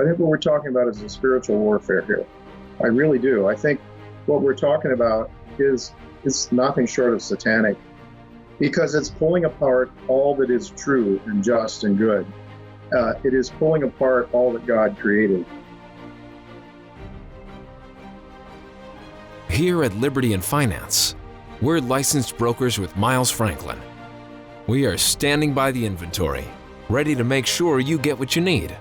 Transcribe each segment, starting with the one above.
I think what we're talking about is a spiritual warfare here. I really do. I think what we're talking about is nothing short of satanic, because it's pulling apart all that is true and just and good. It is pulling apart all that God created. Here at Liberty and Finance, we're licensed brokers with Miles Franklin. We are standing by the inventory, ready to make sure you get what you need,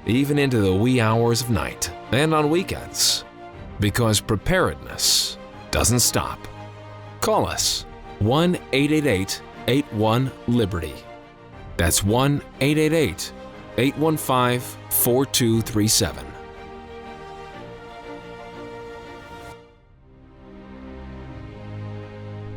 even into the wee hours of night and on weekends, because preparedness doesn't stop. Call us 1-888-81-LIBERTY. That's 1-888-815-4237.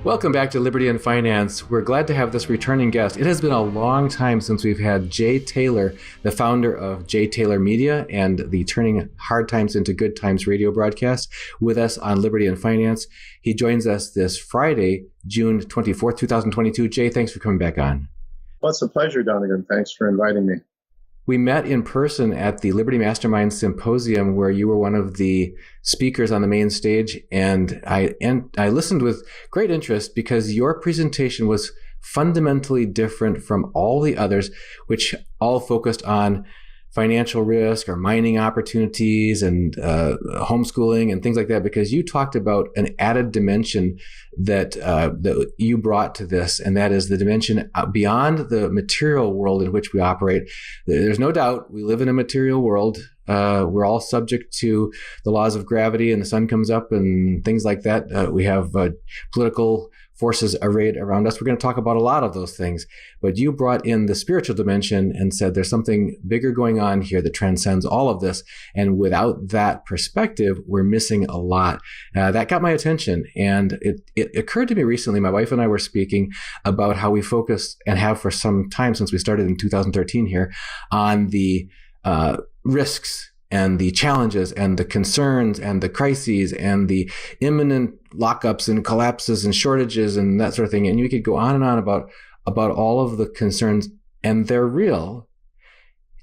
Welcome back to Liberty and Finance. We're glad to have this returning guest. It has been a long time since we've had Jay Taylor, the founder of Jay Taylor Media and the Turning Hard Times into Good Times radio broadcast, with us on Liberty and Finance. He joins us this Friday, June 24th, 2022. Jay, thanks for coming back on. Well, it's a pleasure, Donegan. Thanks for inviting me. We met in person at the Liberty Mastermind Symposium, where you were one of the speakers on the main stage, and I listened with great interest because your presentation was fundamentally different from all the others, which all focused on financial risk or mining opportunities and homeschooling and things like that, because you talked about an added dimension that you brought to this, and that is the dimension beyond the material world in which we operate. There's no doubt we live in a material world. We're all subject to the laws of gravity, and the sun comes up and things like that. We have political forces arrayed around us. We're going to talk about a lot of those things, but you brought in the spiritual dimension and said there's something bigger going on here that transcends all of this. And without that perspective, we're missing a lot. That got my attention. And it occurred to me recently, my wife and I were speaking about how we focus, and have for some time since we started in 2013 here, on the risks and the challenges and the concerns and the crises and the imminent lockups and collapses and shortages and that sort of thing. And you could go on and on about all of the concerns, and they're real,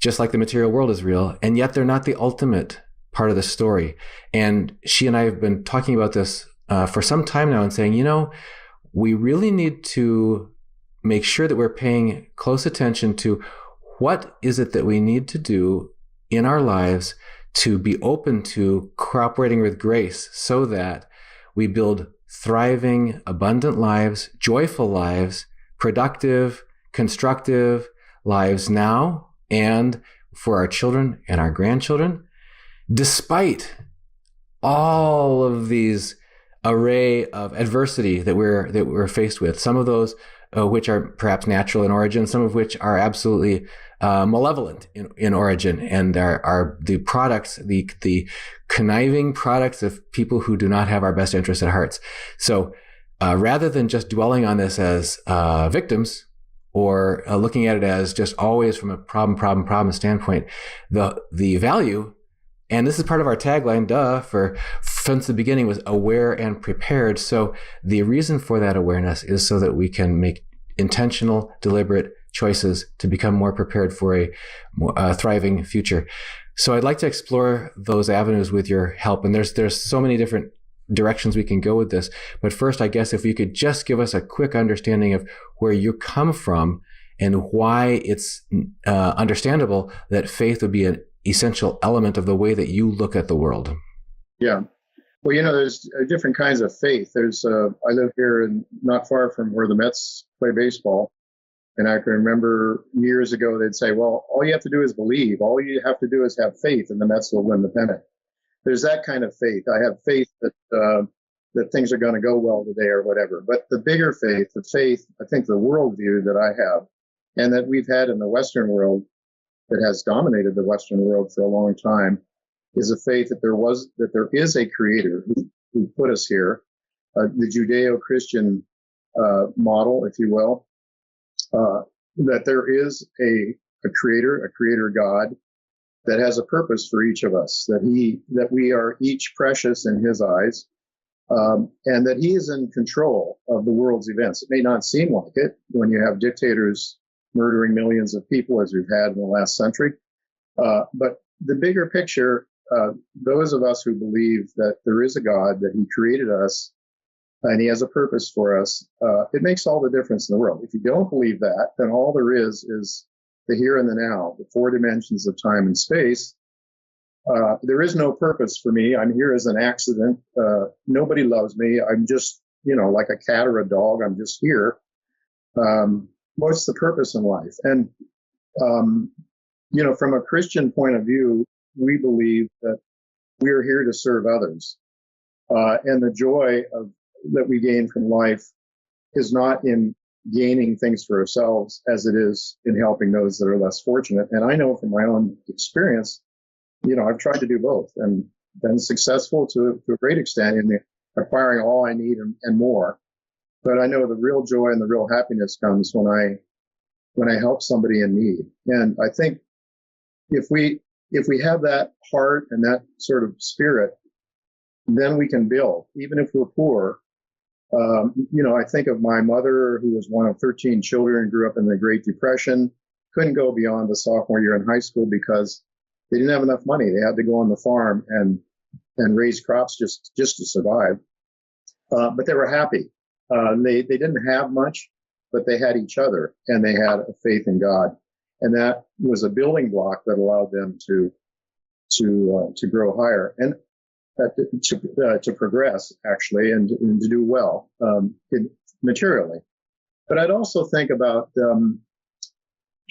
just like the material world is real, and yet they're not the ultimate part of the story. And she and I have been talking about this for some time now and saying, we really need to make sure that we're paying close attention to what is it that we need to do in our lives to be open to cooperating with grace, so that we build thriving, abundant lives, joyful lives, productive, constructive lives now and for our children and our grandchildren, despite all of these array of adversity that we're faced with. Some of those which are perhaps natural in origin, some of which are absolutely malevolent in origin, and are the products, the conniving products of people who do not have our best interests at heart. So rather than just dwelling on this as victims, or looking at it as just always from a problem standpoint, the value, and this is part of our tagline, since the beginning, was aware and prepared. So the reason for that awareness is so that we can make intentional, deliberate choices to become more prepared for a thriving future. So I'd like to explore those avenues with your help. And there's so many different directions we can go with this. But first, I guess if you could just give us a quick understanding of where you come from and why it's understandable that faith would be an essential element of the way that you look at the world. Yeah. Well, there's different kinds of faith. There's, I live here not far from where the Mets play baseball. And I can remember years ago, they'd say, well, all you have to do is believe. All you have to do is have faith, and the Mets will win the pennant. There's that kind of faith. I have faith that things are going to go well today or whatever. But the bigger faith, I think the worldview that I have, and that we've had in the Western world, that has dominated the Western world for a long time, is a faith that there is a creator who put us here, the Judeo-Christian model, if you will, that there is a creator God that has a purpose for each of us, that we are each precious in his eyes, and that he is in control of the world's events. It may not seem like it when you have dictators murdering millions of people, as we've had in the last century, but the bigger picture, those of us who believe that there is a God, that he created us, and he has a purpose for us, it makes all the difference in the world. If you don't believe that, then all there is the here and the now, the four dimensions of time and space. There is no purpose for me. I'm here as an accident. Nobody loves me. I'm just, like a cat or a dog. I'm just here. What's the purpose in life? And, from a Christian point of view, we believe that we are here to serve others. And the joy that we gain from life is not in gaining things for ourselves as it is in helping those that are less fortunate. And I know from my own experience, I've tried to do both and been successful to a great extent in acquiring all I need and more. But I know the real joy and the real happiness comes when I help somebody in need. And I think if we have that heart and that sort of spirit, then we can build, even if we're poor. I think of my mother, who was one of 13 children, grew up in the Great Depression, couldn't go beyond the sophomore year in high school because they didn't have enough money. They had to go on the farm and raise crops just to survive. But they were happy. They didn't have much, but they had each other and they had a faith in God. And that was a building block that allowed them to grow higher and to progress, actually, and to do well materially. But I'd also think about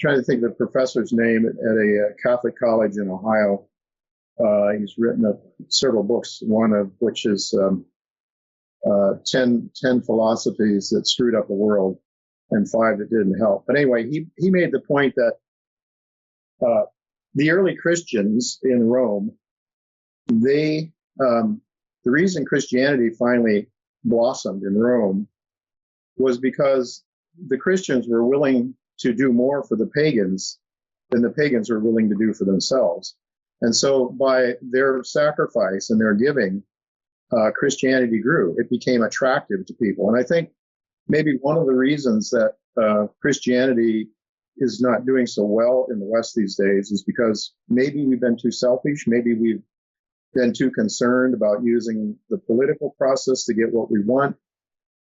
trying to think of the professor's name at a Catholic college in Ohio. He's written several books, one of which is 10 philosophies that screwed up the world and 5 that didn't help. But anyway, he made the point that the early Christians in Rome, the reason Christianity finally blossomed in Rome was because the Christians were willing to do more for the pagans than the pagans were willing to do for themselves. And so by their sacrifice and their giving, Christianity grew. It became attractive to people. And I think maybe one of the reasons that Christianity is not doing so well in the West these days is because maybe we've been too selfish. Maybe we've been too concerned about using the political process to get what we want.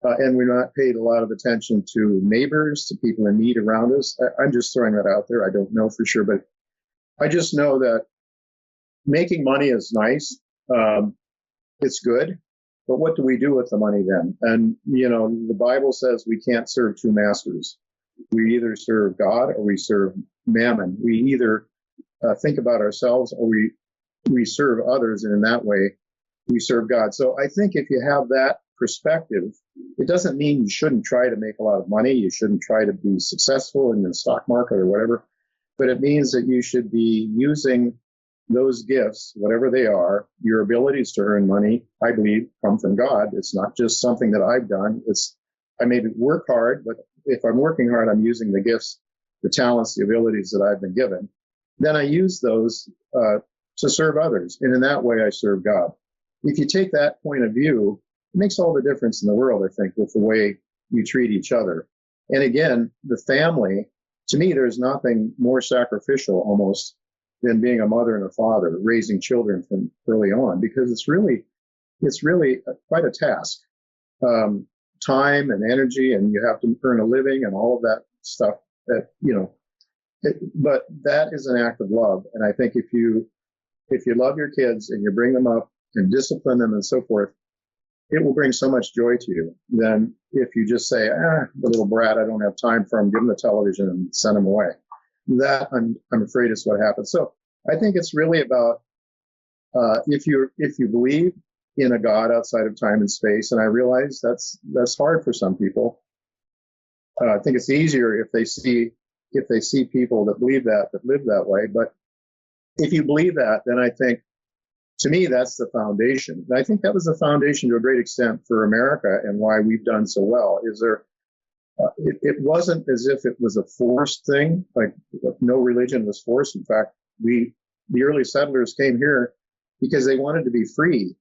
And we're not paid a lot of attention to neighbors, to people in need around us. I'm just throwing that out there. I don't know for sure, but I just know that making money is nice. It's good. But what do we do with the money then? And, the Bible says we can't serve two masters. We either serve God or we serve mammon. We either think about ourselves or we serve others, and in that way, we serve God. So I think if you have that perspective, it doesn't mean you shouldn't try to make a lot of money. You shouldn't try to be successful in the stock market or whatever. But it means that you should be using those gifts, whatever they are, your abilities to earn money, I believe, come from God. It's not just something that I've done. I maybe work hard, but if I'm working hard, I'm using the gifts, the talents, the abilities that I've been given. Then I use those to serve others. And in that way, I serve God. If you take that point of view, it makes all the difference in the world, I think, with the way you treat each other. And again, the family, to me, there's nothing more sacrificial almost than being a mother and a father, raising children from early on, because it's really quite a task. Time and energy, and you have to earn a living and all of that stuff that, but that is an act of love. And I think if you love your kids and you bring them up and discipline them and so forth, it will bring so much joy to you than if you just say, the little brat, I don't have time for him, give him the television and send him away. That I'm afraid is what happens. So I think it's really about if you believe in a God outside of time and space, and I realize that's hard for some people. I think it's easier if they see people that believe that live that way. But if you believe that, then I think, to me, that's the foundation. And I think that was the foundation to a great extent for America and why we've done so well. It wasn't as if it was a forced thing, like no religion was forced. In fact, the early settlers came here because they wanted to be free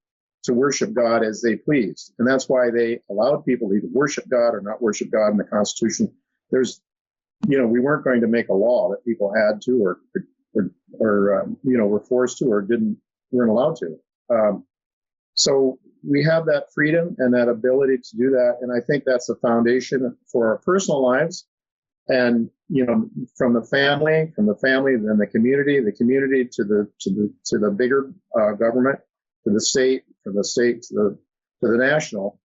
to worship God as they pleased. And that's why they allowed people to either worship God or not worship God in the Constitution. We weren't going to make a law that people had to or were forced to or weren't allowed to. So we have that freedom and that ability to do that, and I think that's the foundation for our personal lives. And from the family, then the community to the bigger government, to the state, from the state to the national.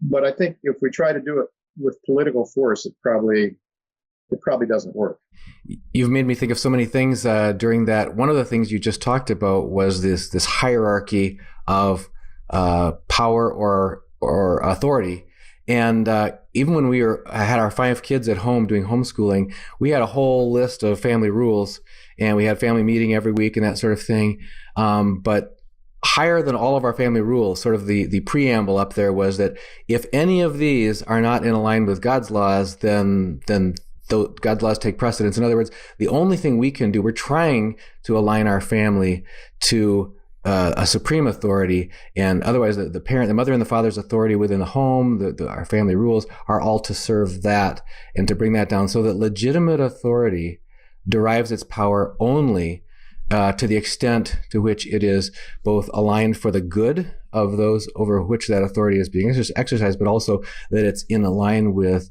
But I think if we try to do it with political force, it probably doesn't work. You've made me think of so many things during that. One of the things you just talked about was this hierarchy of power or authority. And even when had our 5 kids at home doing homeschooling, we had a whole list of family rules, and we had family meeting every week and that sort of thing. But higher than all of our family rules, sort of the preamble up there was that if any of these are not in line with God's laws, then God's laws take precedence. In other words, the only thing we can do, we're trying to align our family to a supreme authority, and otherwise the parent, the mother and the father's authority within the home, our family rules are all to serve that and to bring that down, so that legitimate authority derives its power only to the extent to which it is both aligned for the good of those over which that authority is being exercised, but also that it's in line with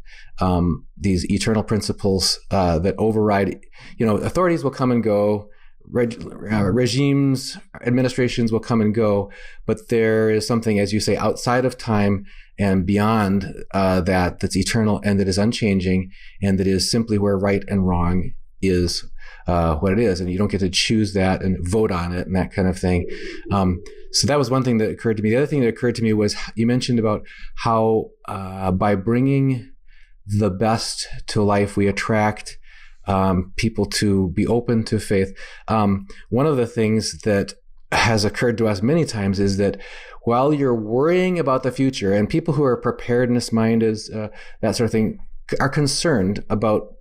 these eternal principles that override. Authorities will come and go. Regimes, administrations will come and go, but there is something, as you say, outside of time and beyond that's eternal and that is unchanging, and that is simply where right and wrong is what it is, and you don't get to choose that and vote on it and that kind of thing. So that was one thing that occurred to me. The other thing that occurred to me was you mentioned about how by bringing the best to life, we attract people to be open to faith. One of the things that has occurred to us many times is that while you're worrying about the future, and people who are preparedness minded, that sort of thing, are concerned about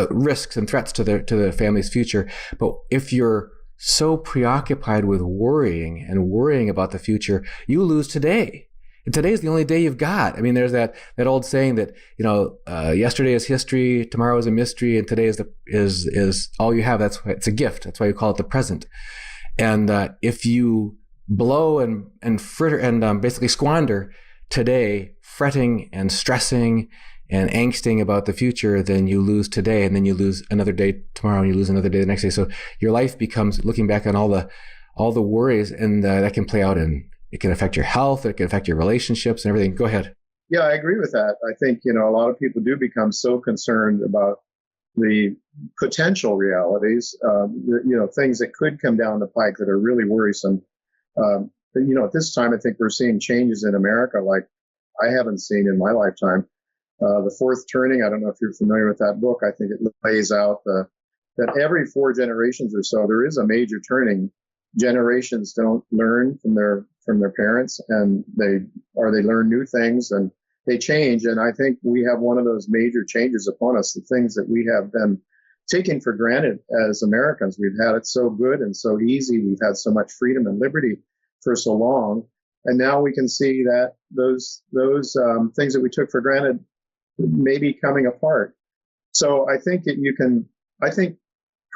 risks and threats to the family's future. But if you're so preoccupied with worrying about the future, you lose today. And today is the only day you've got. I mean, there's that old saying that, yesterday is history, tomorrow is a mystery, and today is all you have. It's a gift. That's why you call it the present. And if you blow and fritter and basically squander today, fretting and stressing and angsting about the future, then you lose today, and then you lose another day tomorrow, and you lose another day the next day. So your life becomes looking back on all the worries, and that can play out it can affect your health, it can affect your relationships and everything. Go ahead. Yeah, I agree with that. I think, a lot of people do become so concerned about the potential realities, things that could come down the pike that are really worrisome. At this time, I think we're seeing changes in America like I haven't seen in my lifetime. The Fourth Turning, I don't know if you're familiar with that book. I think it lays out that every 4 generations or so, there is a major turning. Generations don't learn from their parents, and they learn new things and they change. And I think we have one of those major changes upon us, the things that we have been taking for granted as Americans. We've had it so good and so easy. We've had so much freedom and liberty for so long. And now we can see that those things that we took for granted may be coming apart. So I think I think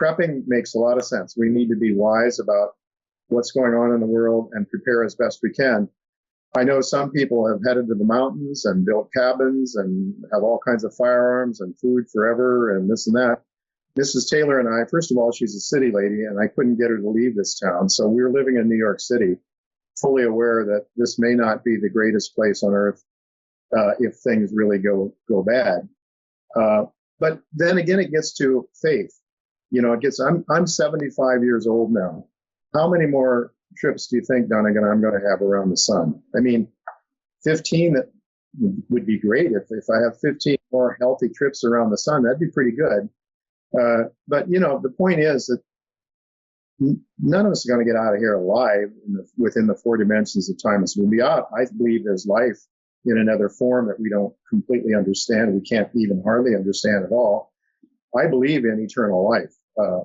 prepping makes a lot of sense. We need to be wise about what's going on in the world and prepare as best we can. I know some people have headed to the mountains and built cabins and have all kinds of firearms and food forever and this and that. Mrs. Taylor and I, first of all, she's a city lady, and I couldn't get her to leave this town. So we were living in New York City, fully aware that this may not be the greatest place on earth if things really go bad. But then again, it gets to faith. I'm 75 years old now. How many more trips do you think, Donegan, I'm going to have around the sun? I mean, 15 would be great. If I have 15 more healthy trips around the sun, that'd be pretty good. But the point is that none of us are going to get out of here alive within the 4 dimensions of time as we'll be out. I believe there's life in another form that we don't completely understand. We can't even hardly understand at all. I believe in eternal life.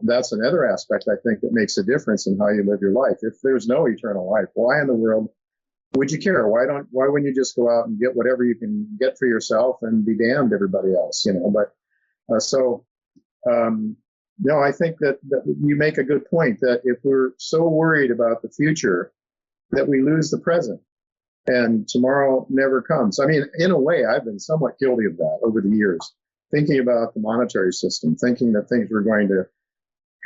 That's another aspect, I think, that makes a difference in how you live your life. If there's no eternal life, why in the world would you care? Why wouldn't you just go out and get whatever you can get for yourself and be damned everybody else, But No, I think that you make a good point that if we're so worried about the future that we lose the present and tomorrow never comes. I mean, in a way, I've been somewhat guilty of that over the years, thinking about the monetary system, thinking that things were going to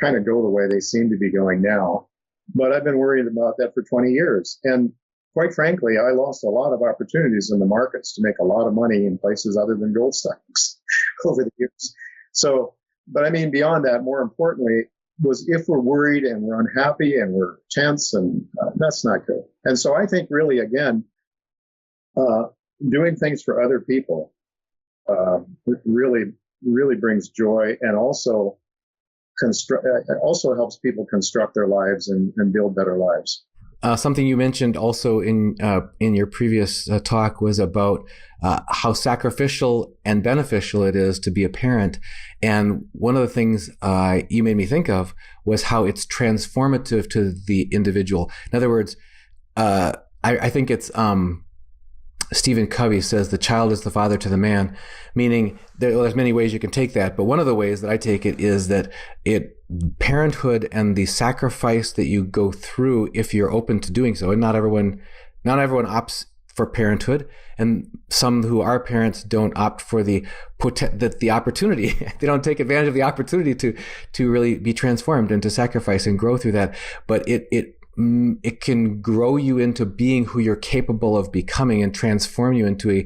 kind of go the way they seem to be going now. But I've been worried about that for 20 years. And quite frankly, I lost a lot of opportunities in the markets to make a lot of money in places other than gold stocks over the years. So, but I mean, beyond that, more importantly, was if we're worried and we're unhappy and we're tense, and that's not good. And so I think really, again, doing things for other people really brings joy, and also also helps people construct their lives and build better lives. Something you mentioned also in your previous talk was about how sacrificial and beneficial it is to be a parent. And one of the things you made me think of was how it's transformative to the individual. In other words, I think it's Stephen Covey says the child is the father to the man, meaning there's many ways you can take that. But one of the ways that I take it is that parenthood and the sacrifice that you go through if you're open to doing so, and not everyone opts for parenthood, and some who are parents don't opt for the opportunity. They don't take advantage of the opportunity to really be transformed and to sacrifice and grow through that. But it can grow you into being who you're capable of becoming and transform you into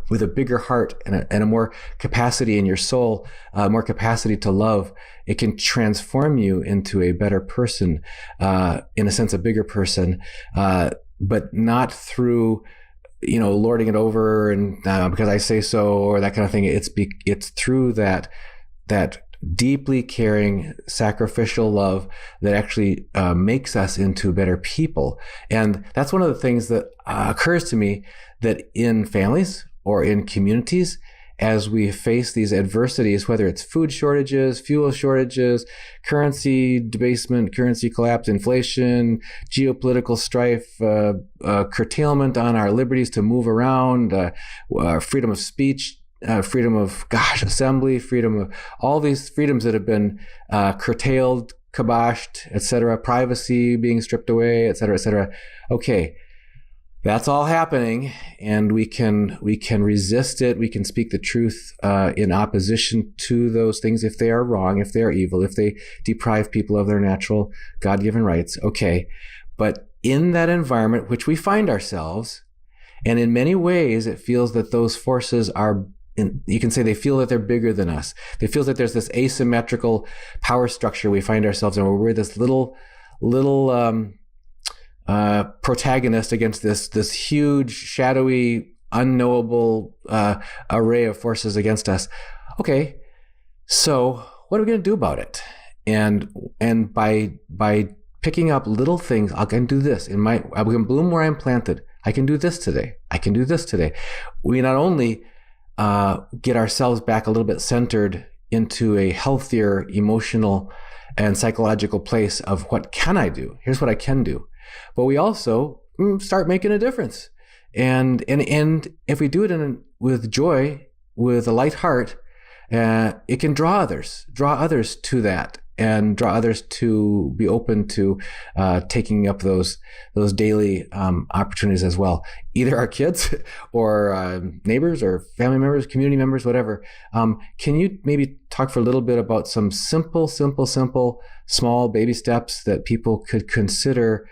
with a bigger heart and a more capacity in your soul, more capacity to love. It can transform you into a better person, in a sense, a bigger person, but not through, lording it over and because I say so or that kind of thing. It's through that deeply caring, sacrificial love that actually makes us into better people. And that's one of the things that occurs to me, that in families or in communities, as we face these adversities, whether it's food shortages, fuel shortages, currency debasement, currency collapse, inflation, geopolitical strife, curtailment on our liberties to move around, freedom of speech, freedom of assembly, freedom of all these freedoms that have been curtailed, kiboshed, etc., privacy being stripped away, etc., etc. Okay, that's all happening, and we can resist it. We can speak the truth in opposition to those things if they are wrong, if they are evil, if they deprive people of their natural God-given rights. Okay, but in that environment which we find ourselves, and in many ways it feels that those forces are, you can say they feel that they're bigger than us. They feel that there's this asymmetrical power structure we find ourselves in, where we're this little protagonist against this huge, shadowy, unknowable array of forces against us. Okay, so what are we going to do about it? And by picking up little things, I can do this. I can bloom where I'm planted. I can do this today. I can do this today. We not only get ourselves back a little bit centered into a healthier emotional and psychological place of what can I do? Here's what I can do. But we also start making a difference. And if we do it with joy, with a light heart, it can draw others to that, and draw others to be open to taking up those daily opportunities as well. Either our kids or neighbors or family members, community members, whatever. Can you maybe talk for a little bit about some simple, small baby steps that people could consider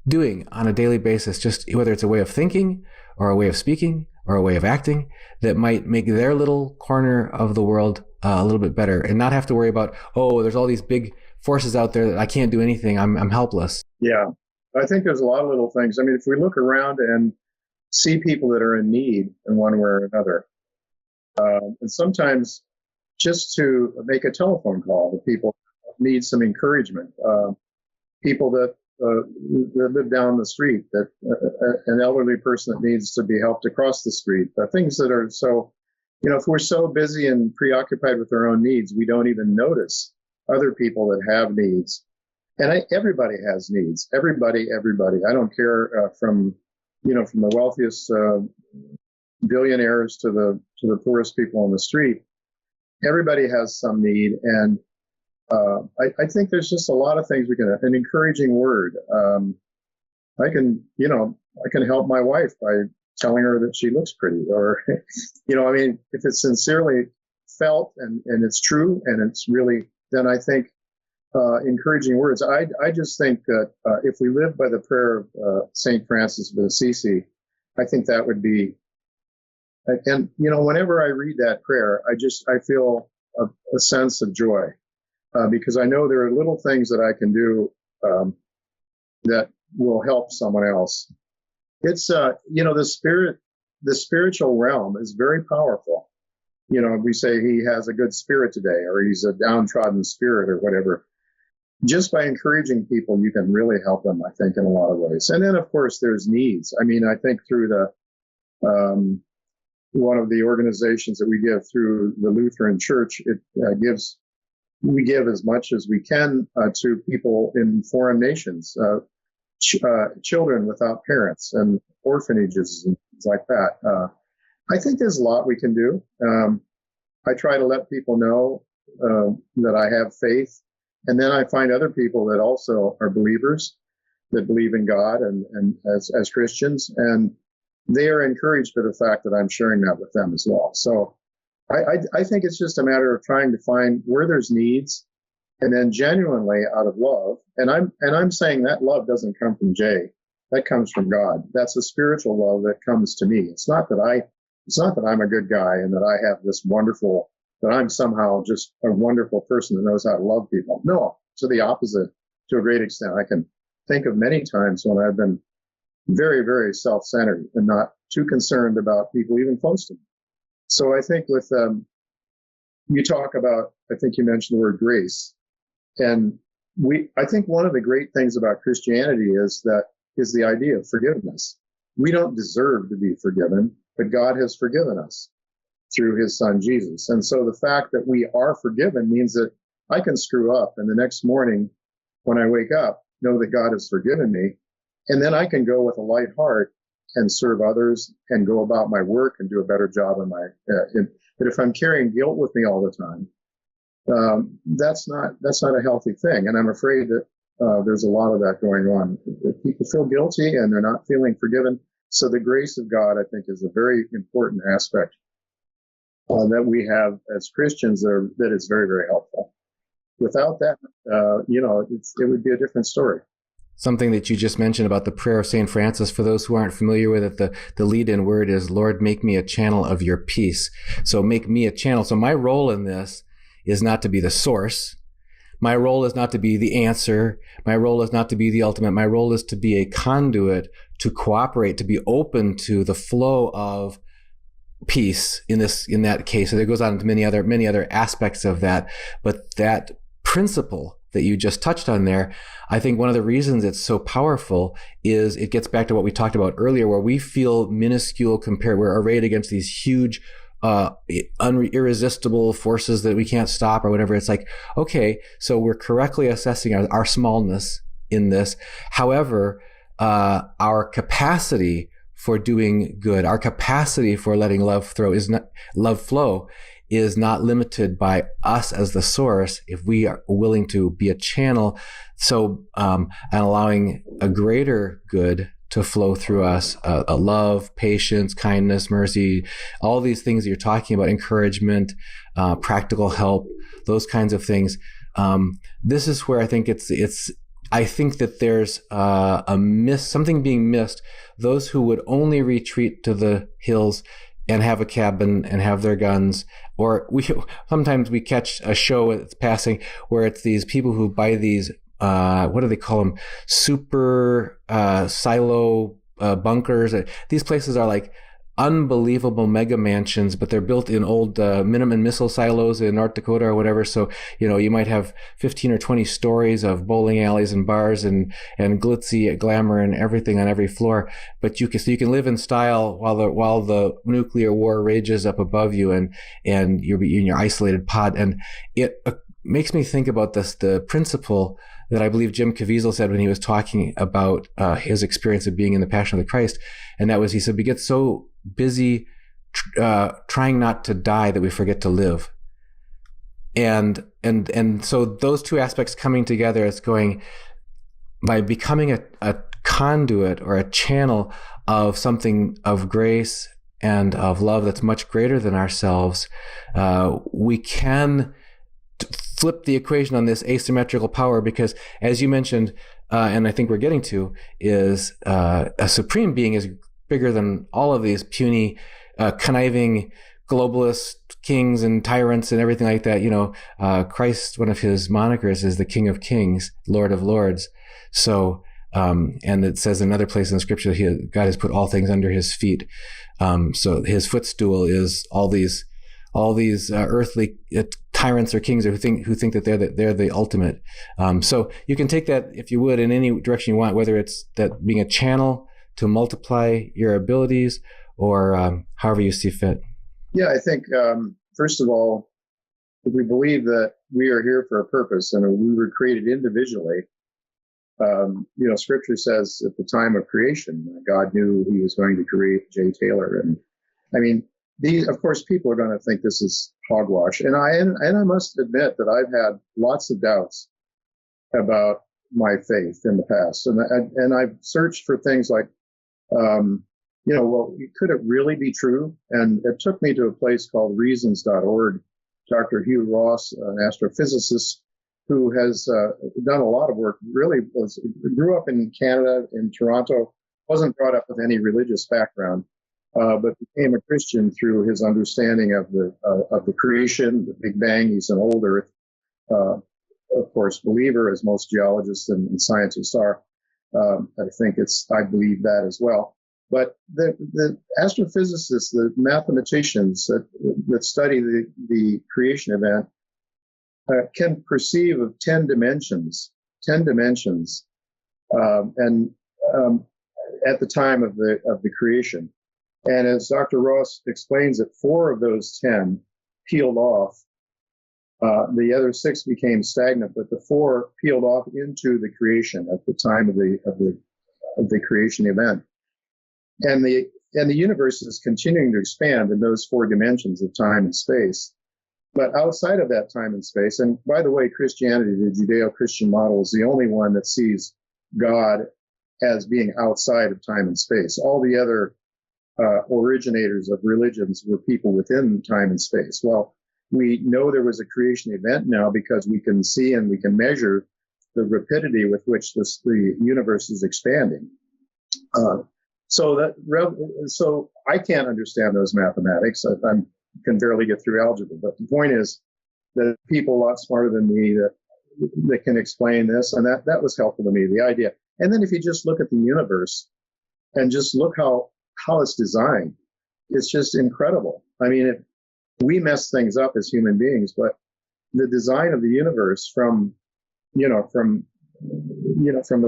doing on a daily basis, just whether it's a way of thinking or a way of speaking or a way of acting, that might make their little corner of the world a little bit better, and not have to worry about, there's all these big forces out there that I can't do anything. I'm helpless. Yeah, I think there's a lot of little things. I mean, if we look around and see people that are in need in one way or another, and sometimes just to make a telephone call to people who need some encouragement, people that live down the street, that an elderly person that needs to be helped across the street, things that are so, if we're so busy and preoccupied with our own needs, we don't even notice other people that have needs. And everybody has needs. Everybody. I don't care from the wealthiest billionaires to the poorest people on the street. everybody has some need, and I think there's just a lot of things we can. An encouraging word. I can help my wife by telling her that she looks pretty, or I mean, if it's sincerely felt and it's true and it's really, then I think encouraging words. I just think that if we live by the prayer of Saint Francis of Assisi, I think that would be. And whenever I read that prayer, I feel a sense of joy because I know there are little things that I can do that will help someone else. It's the spiritual realm is very powerful. We say he has a good spirit today, or he's a downtrodden spirit, or whatever. Just by encouraging people, you can really help them, I think, in a lot of ways. And then, of course, there's needs. I mean, I think through the one of the organizations that we give through the Lutheran Church, we give as much as we can to people in foreign nations, children without parents, and orphanages and things like that. I think there's a lot we can do. I try to let people know that I have faith, and then I find other people that also are believers, that believe in God and as Christians, and they are encouraged by the fact that I'm sharing that with them as well. So I think it's just a matter of trying to find where there's needs, and then genuinely out of love. And I'm saying that love doesn't come from Jay. That comes from God. That's a spiritual love that comes to me. It's not that I'm a good guy and that I have this wonderful, that I'm somehow just a wonderful person that knows how to love people. No, to the opposite, to a great extent. I can think of many times when I've been very, very self-centered and not too concerned about people even close to me. So I think with, you talk about, I think you mentioned the word grace. And I think one of the great things about Christianity is the idea of forgiveness. We don't deserve to be forgiven, but God has forgiven us through his son, Jesus. And so the fact that we are forgiven means that I can screw up, and the next morning when I wake up, know that God has forgiven me. And then I can go with a light heart and serve others and go about my work and do a better job in my, but if I'm carrying guilt with me all the time, that's not a healthy thing. And I'm afraid that there's a lot of that going on. People feel guilty and they're not feeling forgiven. So the grace of God, I think, is a very important aspect that we have as Christians that is very, very helpful. Without that, it would be a different story. Something that you just mentioned about the prayer of St. Francis, for those who aren't familiar with it, the lead-in word is, Lord, make me a channel of your peace. So make me a channel. So my role in this is not to be the source. My role is not to be the answer. My role is not to be the ultimate. My role is to be a conduit, to cooperate, to be open to the flow of peace in that case. So there goes on to many other aspects of that. But that principle that you just touched on there, I think one of the reasons it's so powerful is it gets back to what we talked about earlier, where we feel minuscule compared, we're arrayed against these huge, irresistible forces that we can't stop or whatever. It's like, okay, so we're correctly assessing our smallness in this. However, our capacity for doing good, our capacity for letting love flow is not limited by us as the source if we are willing to be a channel. So, and allowing a greater good to flow through us, a love, patience, kindness, mercy, all these things that you're talking about, encouragement, practical help, those kinds of things. This is where I think I think that there's something being missed. Those who would only retreat to the hills and have a cabin and have their guns, or sometimes we catch a show that's passing where it's these people who buy these, what do they call them? Super silo bunkers. These places are like unbelievable mega mansions, but they're built in old Minuteman missile silos in North Dakota or whatever. So, you might have 15 or 20 stories of bowling alleys and bars and glitzy glamour and everything on every floor. But you can live in style while the nuclear war rages up above you and you're in your isolated pod. And it makes me think about the principle that I believe Jim Caviezel said when he was talking about his experience of being in the Passion of the Christ. And that was, he said, we get so busy trying not to die that we forget to live. And so those two aspects coming together, it's going by becoming a conduit or a channel of something of grace and of love that's much greater than ourselves. We can flip the equation on this asymmetrical power, because as you mentioned, and I think we're getting to, is a supreme being is bigger than all of these puny, conniving globalist kings and tyrants and everything like that. Christ, one of his monikers is the King of Kings, Lord of Lords. So, and it says in another place in the scripture that God has put all things under his feet. So his footstool is all these earthly tyrants or kings who think that they're the ultimate. So you can take that, if you would, in any direction you want, whether it's that being a channel to multiply your abilities, or however you see fit. Yeah, I think, first of all, if we believe that we are here for a purpose and we were created individually, Scripture says at the time of creation, God knew he was going to create Jay Taylor. And I mean, of course, people are going to think this is hogwash. And I must admit that I've had lots of doubts about my faith in the past. And I've searched for things like, could it really be true? And it took me to a place called reasons.org. Dr. Hugh Ross, an astrophysicist who has done a lot of work, grew up in Canada, in Toronto, wasn't brought up with any religious background, but became a Christian through his understanding of the creation, the Big Bang. He's an old Earth, of course, believer, as most geologists and scientists are. I believe that as well. But the astrophysicists, the mathematicians that study the creation event, can perceive of 10 dimensions, and at the time of the creation. And as Dr. Ross explains it, 4 of those 10 peeled off. The other 6 became stagnant, but the 4 peeled off into the creation at the time of the creation event. And the universe is continuing to expand in those 4 dimensions of time and space. But outside of that time and space, and by the way, Christianity, the Judeo-Christian model, is the only one that sees God as being outside of time and space. All the other originators of religions were people within time and space. Well, we know there was a creation event now because we can see and we can measure the rapidity with which the universe is expanding. So I can't understand those mathematics. I can barely get through algebra. But the point is that people a lot smarter than me that can explain this, and that was helpful to me, the idea. And then if you just look at the universe and just look how it's designed, it's just incredible. I mean, we mess things up as human beings, but the design of the universe from the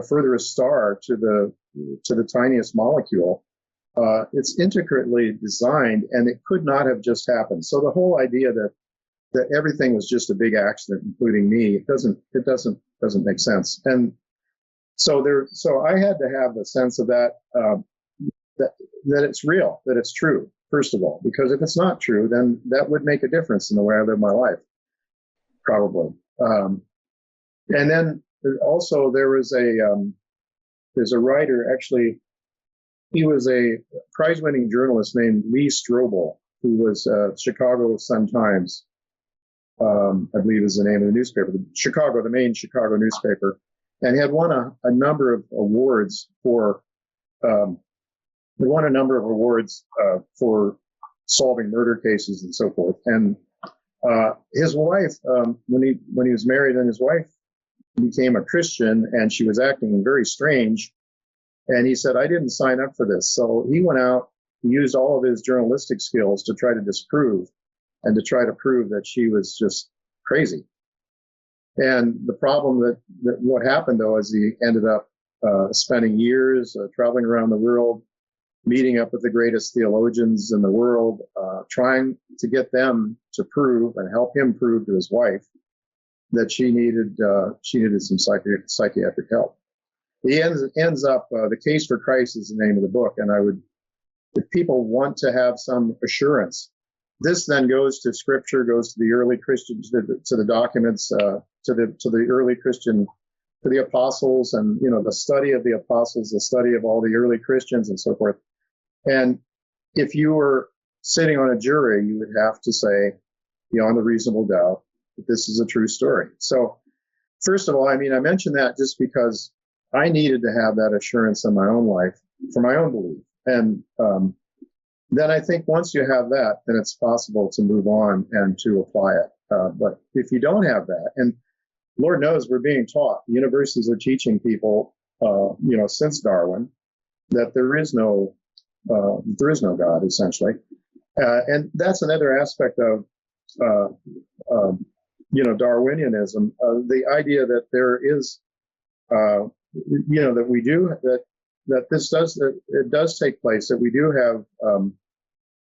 furthest star to the tiniest molecule, it's intricately designed, and it could not have just happened. So the whole idea that everything was just a big accident, including me, it doesn't make sense. And so I had to have a sense of that it's real, that it's true, first of all, because if it's not true, then that would make a difference in the way I live my life, probably. And then also there's a writer, actually. He was a prize-winning journalist named Lee Strobel, who was Chicago Sun-Times, I believe is the name of the newspaper, the main Chicago newspaper, and he had won a number of awards for solving murder cases and so forth. And his wife, when he was married, and his wife became a Christian, and she was acting very strange. And he said, I didn't sign up for this. So he went out, he used all of his journalistic skills to try to disprove and to try to prove that she was just crazy. And the problem that what happened, though, is he ended up spending years traveling around the world, meeting up with the greatest theologians in the world, trying to get them to prove and help him prove to his wife that she needed some psychiatric help. He ends up, The Case for Crisis is the name of the book. And if people want to have some assurance this then goes to Scripture, goes to the early Christians, to the documents, to the early Christian, to the apostles, and the study of the apostles, the study of all the early Christians, and so forth. And if you were sitting on a jury, you would have to say, beyond a reasonable doubt, that this is a true story. So, first of all, I mentioned that just because I needed to have that assurance in my own life for my own belief. And then I think once you have that, then it's possible to move on and to apply it. But if you don't have that, and Lord knows we're being taught, the universities are teaching people, since Darwin, that there is no God, essentially. And that's another aspect of, Darwinianism, the idea that there is, that we do, that it does take place, that we do have,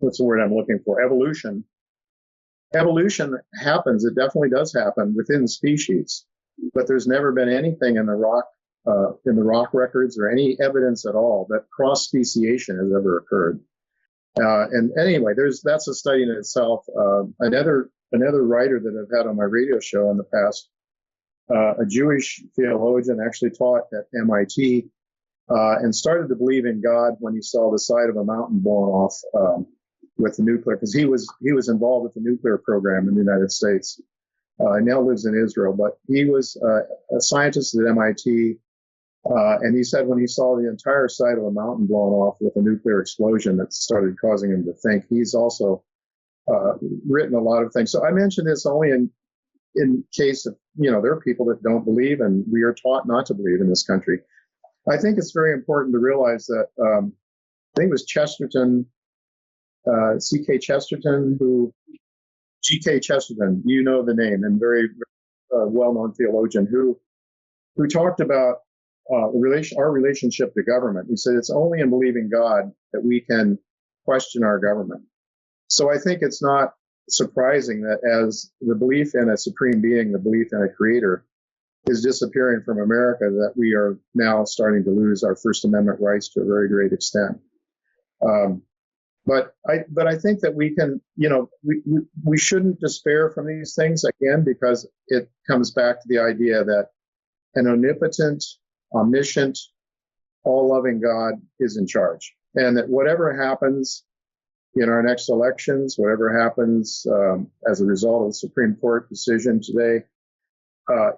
what's the word I'm looking for? Evolution. Evolution happens. It definitely does happen within species, but there's never been anything in the rock records or any evidence at all that cross speciation has ever occurred. And anyway, that's a study in itself. Another writer that I've had on my radio show in the past, a Jewish theologian, actually taught at MIT, and started to believe in God when he saw the side of a mountain blown off with the nuclear, because he was involved with the nuclear program in the United States. He now lives in Israel, but he was a scientist at MIT, and he said when he saw the entire side of a mountain blown off with a nuclear explosion, that started causing him to think. He's also written a lot of things. So I mention this only in case of, there are people that don't believe, and we are taught not to believe in this country. I think it's very important to realize that, I think it was Chesterton, G.K. Chesterton, you know the name, and very well-known theologian, who talked about our relationship to government. He said it's only in believing God that we can question our government. So I think it's not surprising that as the belief in a supreme being, the belief in a creator, is disappearing from America, that we are now starting to lose our First Amendment rights to a very great extent. But I think that we can, we shouldn't despair from these things, again, because it comes back to the idea that an omnipotent, omniscient, all-loving God is in charge, and that whatever happens in our next elections, whatever happens as a result of the Supreme Court decision today,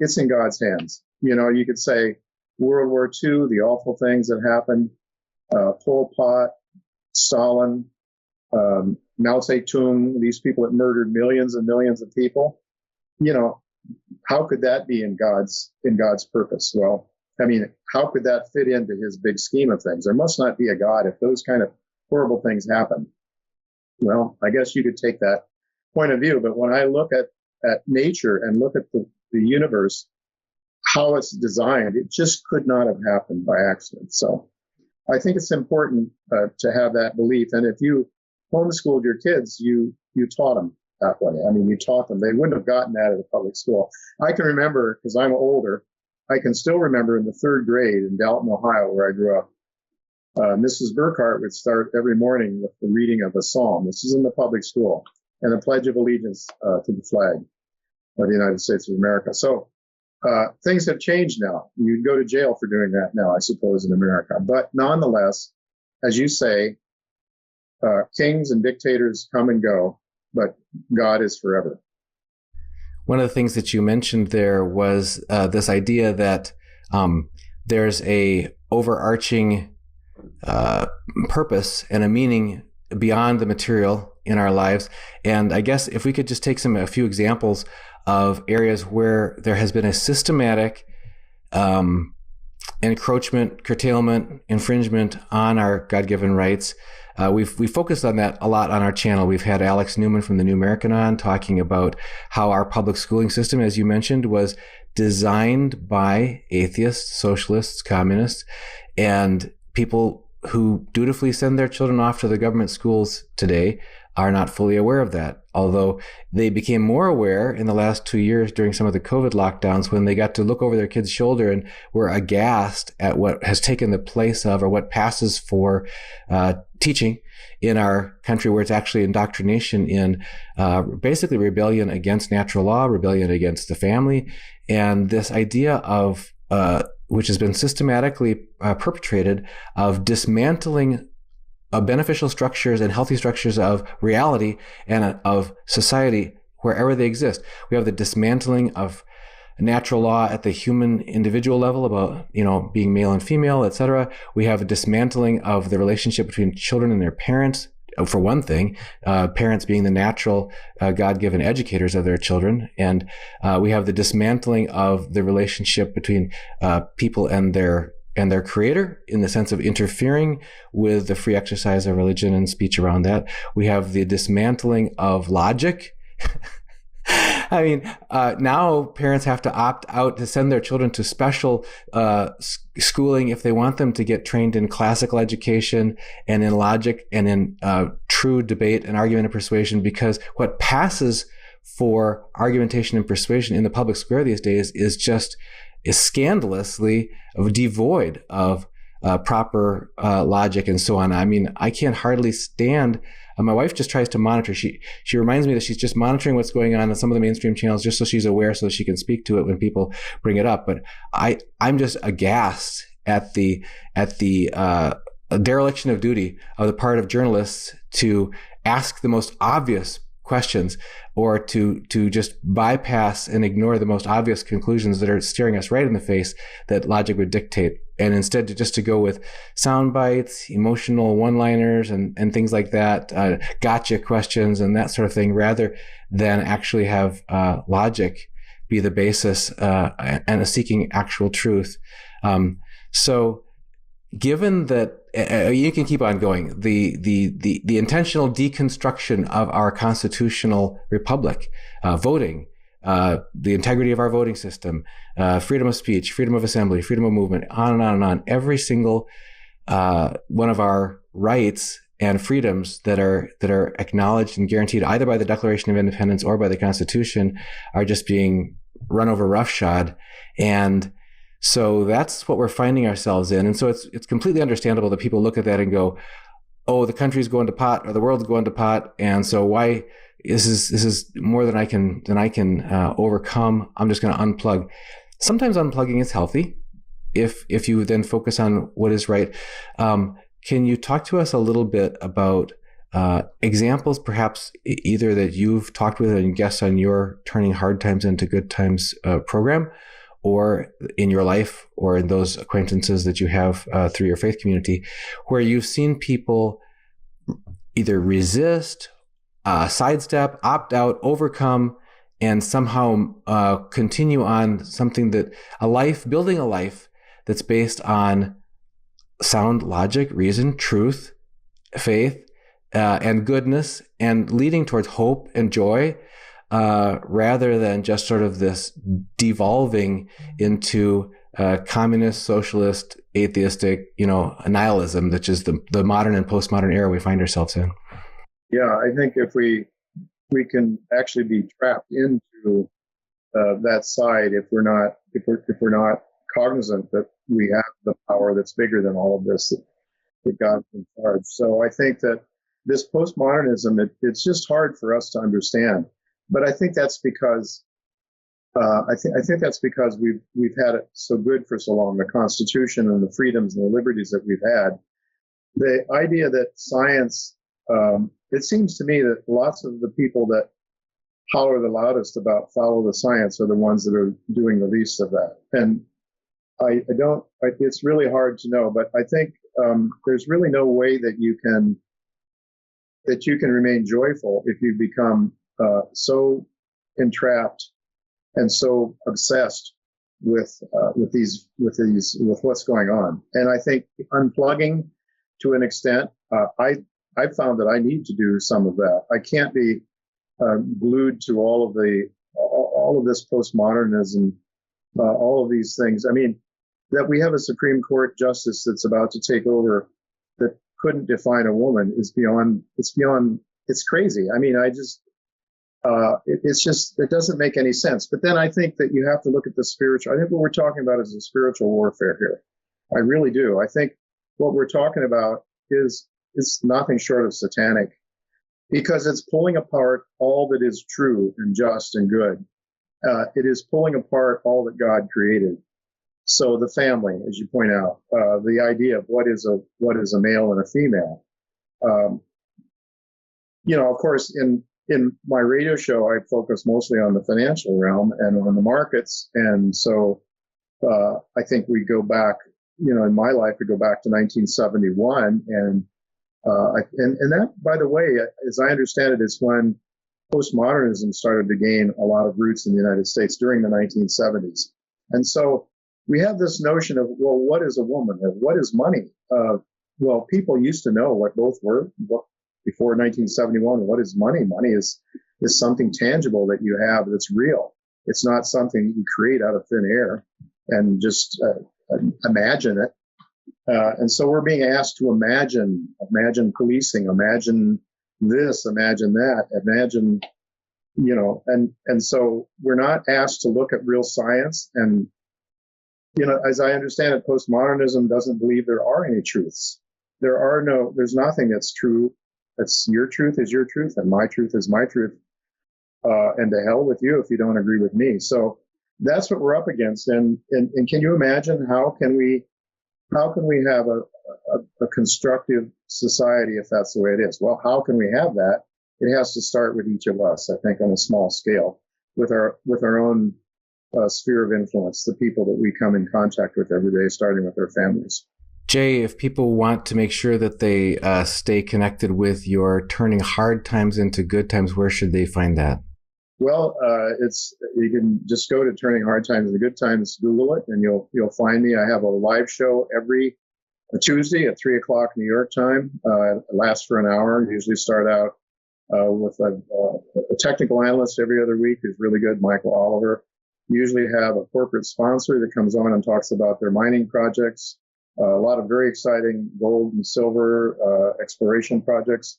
it's in God's hands. You could say World War II, the awful things that happened, Pol Pot, Stalin, Mao Zedong, these people that murdered millions and millions of people. How could that be in God's purpose? Well, how could that fit into his big scheme of things? There must not be a God if those kind of horrible things happen. Well, I guess you could take that point of view, but when I look at nature and look at the universe, how it's designed, it just could not have happened by accident. So I think it's important to have that belief. And if you homeschooled your kids, you taught them that way. You taught them. They wouldn't have gotten that at a public school. I can remember, because I'm older, I can still remember in the third grade in Dalton, Ohio, where I grew up, Mrs. Burkhart would start every morning with the reading of a psalm. This is in the public school, and a pledge of allegiance to the flag of the United States of America. So things have changed now. You'd go to jail for doing that now, I suppose, in America. But nonetheless, as you say, kings and dictators come and go, but God is forever. One of the things that you mentioned there was this idea that there's a overarching purpose and a meaning beyond the material in our lives. And I guess if we could just take a few examples of areas where there has been a systematic encroachment, curtailment, infringement on our God-given rights. We've focused on that a lot on our channel. We've had Alex Newman from the New American on talking about how our public schooling system, as you mentioned, was designed by atheists, socialists, communists, and people who dutifully send their children off to the government schools today are not fully aware of that. Although they became more aware in the last 2 years during some of the COVID lockdowns, when they got to look over their kids' shoulder and were aghast at what has taken the place of, or what passes for teaching in our country where it's actually indoctrination in basically rebellion against natural law, rebellion against the family, and this idea of which has been systematically perpetrated of dismantling beneficial structures and healthy structures of reality and of society wherever they exist. We have the dismantling of natural law at the human individual level about, being male and female, etc. We have a dismantling of the relationship between children and their parents, for one thing, parents being the natural God-given educators of their children. And we have the dismantling of the relationship between people and their creator in the sense of interfering with the free exercise of religion and speech around that. We have the dismantling of logic. I mean, now parents have to opt out to send their children to special schooling if they want them to get trained in classical education and in logic and in true debate and argument and persuasion, because what passes for argumentation and persuasion in the public square these days is scandalously devoid of proper logic and so on. I mean, I can't hardly stand. My wife just tries to monitor. She reminds me that she's just monitoring what's going on some of the mainstream channels, just so she's aware, so she can speak to it when people bring it up. But I'm just aghast at the dereliction of duty of the part of journalists to ask the most obvious questions, or to just bypass and ignore the most obvious conclusions that are staring us right in the face that logic would dictate, and instead to go with sound bites, emotional one-liners, and things like that, gotcha questions and that sort of thing, rather than actually have logic be the basis and seeking actual truth. So given that you can keep on going, the intentional deconstruction of our constitutional republic, voting, the integrity of our voting system, freedom of speech, freedom of assembly, freedom of movement, on and on and on. Every single one of our rights and freedoms that are acknowledged and guaranteed either by the Declaration of Independence or by the Constitution are just being run over roughshod. And so that's what we're finding ourselves in. And so it's completely understandable that people look at that and go, oh, the country's going to pot, or the world's going to pot. And so why this is more than I can overcome. I'm just going to unplug. Sometimes unplugging is healthy if you then focus on what is right. Can you talk to us a little bit about examples, perhaps either that you've talked with and guests on your Turning Hard Times into Good Times program, or in your life, or in those acquaintances that you have through your faith community, where you've seen people either resist, sidestep, opt out, overcome, and somehow continue on something building a life that's based on sound logic, reason, truth, faith, and goodness, and leading towards hope and joy, rather than just sort of this devolving into communist, socialist, atheistic, nihilism, which is the modern and postmodern era we find ourselves in. Yeah, I think if we can actually be trapped into that side, if we're not cognizant that we have the power that's bigger than all of this, that God's in charge. So I think that this postmodernism, it's just hard for us to understand. But I think that's because I think that's because we've had it so good for so long, the Constitution and the freedoms and the liberties that we've had. The idea that science, it seems to me that lots of the people that holler the loudest about follow the science are the ones that are doing the least of that. And it's really hard to know, but I think there's really no way that you can remain joyful if you become so entrapped and so obsessed with what's going on. And I think unplugging to an extent, I've found that I need to do some of that. I can't be glued to all of this postmodernism, all of these things. I mean, that we have a Supreme Court justice that's about to take over that couldn't define a woman it's crazy. I mean, it doesn't make any sense. But then I think that you have to look at the spiritual. I think what we're talking about is a spiritual warfare here. I really do. I think what we're talking about is is nothing short of satanic, because it's pulling apart all that is true and just and good. It is pulling apart all that God created. So the family, as you point out, the idea of what is a male and a female. Of course, in my radio show, I focus mostly on the financial realm and on the markets. And so I think we go back, in my life, we go back to 1971. And that, by the way, as I understand it, is when postmodernism started to gain a lot of roots in the United States during the 1970s. And so we have this notion of, well, what is a woman, or what is money? Well, people used to know what both were. Before 1971, what is money? Money is something tangible that you have that's real. It's not something you create out of thin air and just imagine it. And so we're being asked to imagine policing, imagine this, imagine that, imagine, and so we're not asked to look at real science. And, as I understand it, postmodernism doesn't believe there are any truths. There's nothing that's true. That's your truth is your truth, and my truth is my truth. And to hell with you if you don't agree with me. So that's what we're up against. And can you imagine how can we have a constructive society if that's the way it is? Well, how can we have that? It has to start with each of us, I think, on a small scale, with our own sphere of influence, the people that we come in contact with every day, starting with our families. Jay, if people want to make sure that they stay connected with your Turning Hard Times into Good Times, where should they find that? Well, you can just go to Turning Hard Times into Good Times, Google it, and you'll find me. I have a live show every Tuesday at 3:00 New York time. It lasts for an hour. Usually start out with a technical analyst every other week who's really good, Michael Oliver. Usually have a corporate sponsor that comes on and talks about their mining projects. A lot of very exciting gold and silver exploration projects,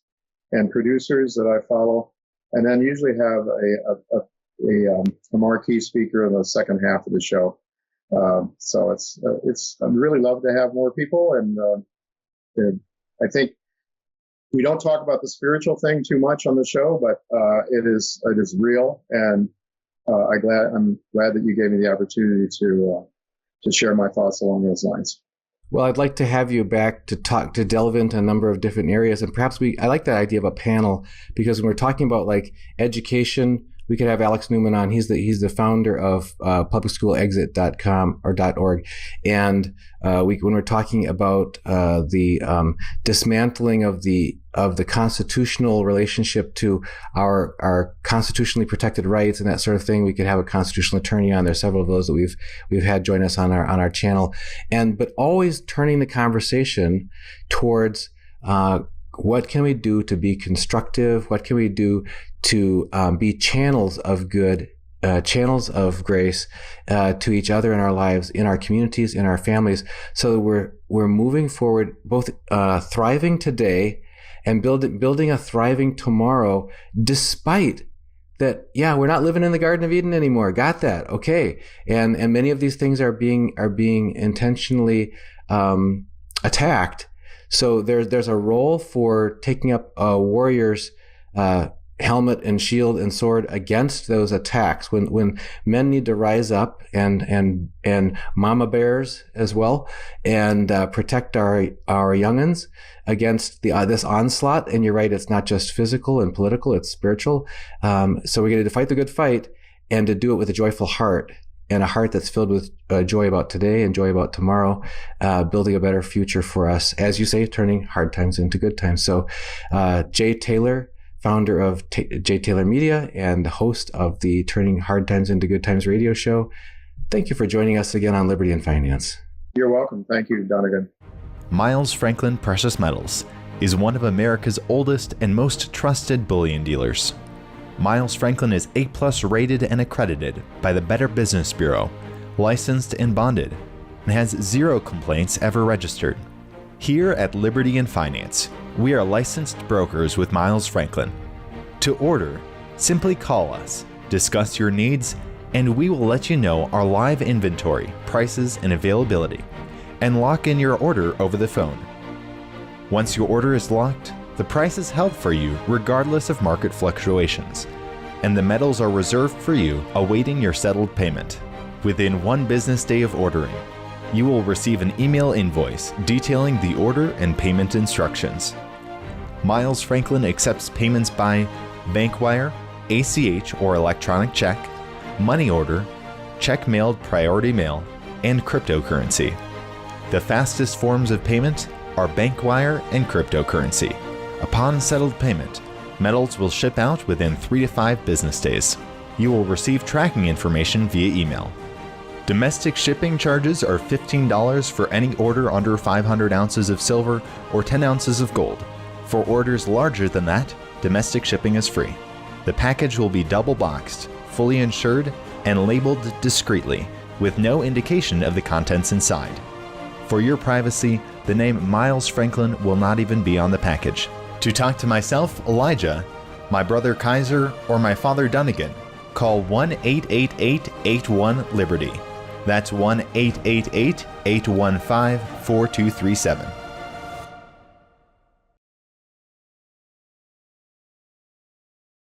and producers that I follow, and then usually have a marquee speaker in the second half of the show. So I'd really love to have more people, and I think we don't talk about the spiritual thing too much on the show, but it is real, and I'm glad that you gave me the opportunity to share my thoughts along those lines. Well, I'd like to have you back to delve into a number of different areas. And perhaps I like that idea of a panel, because when we're talking about like education, we could have Alex Newman on. He's the founder of publicschoolexit.com or .org. And when we're talking about the dismantling of the constitutional relationship to our constitutionally protected rights and that sort of thing, we could have a constitutional attorney on. There's several of those that we've had join us on our channel, but always turning the conversation towards what can we do to be constructive? What can we do to be channels of good, channels of grace to each other in our lives, in our communities, in our families, so that we're moving forward, both thriving today and building a thriving tomorrow, despite that, we're not living in the Garden of Eden anymore. Got that? Okay. And many of these things are being intentionally attacked. So there's a role for taking up a warrior's helmet and shield and sword against those attacks. When men need to rise up and mama bears as well, and protect our young'uns against this onslaught. And you're right, it's not just physical and political; it's spiritual. So we get to fight the good fight, and to do it with a joyful heart. And a heart that's filled with joy about today and joy about tomorrow, building a better future for us, as you say, turning hard times into good times. So Jay Taylor, founder of Jay Taylor Media and host of the Turning Hard Times into Good Times radio show, thank you for joining us again on Liberty and Finance. You're welcome. Thank you, Donegan. Miles Franklin Precious Metals is one of America's oldest and most trusted bullion dealers. Miles Franklin is A+ rated and accredited by the Better Business Bureau, licensed and bonded, and has 0 complaints ever registered. Here at Liberty and Finance, we are licensed brokers with Miles Franklin. To order, simply call us, discuss your needs, and we will let you know our live inventory, prices, and availability, and lock in your order over the phone. Once your order is locked, the price is held for you regardless of market fluctuations, and the metals are reserved for you awaiting your settled payment. Within 1 business day of ordering, you will receive an email invoice detailing the order and payment instructions. Miles Franklin accepts payments by bank wire, ACH or electronic check, money order, check mailed priority mail, and cryptocurrency. The fastest forms of payment are bank wire and cryptocurrency. Upon settled payment, metals will ship out within 3 to 5 business days. You will receive tracking information via email. Domestic shipping charges are $15 for any order under 500 ounces of silver or 10 ounces of gold. For orders larger than that, domestic shipping is free. The package will be double boxed, fully insured, and labeled discreetly, with no indication of the contents inside. For your privacy, the name Miles Franklin will not even be on the package. To talk to myself, Elijah, my brother Kaiser, or my father Dunnigan, call 1-888-81-LIBERTY. That's 1-888-815-4237.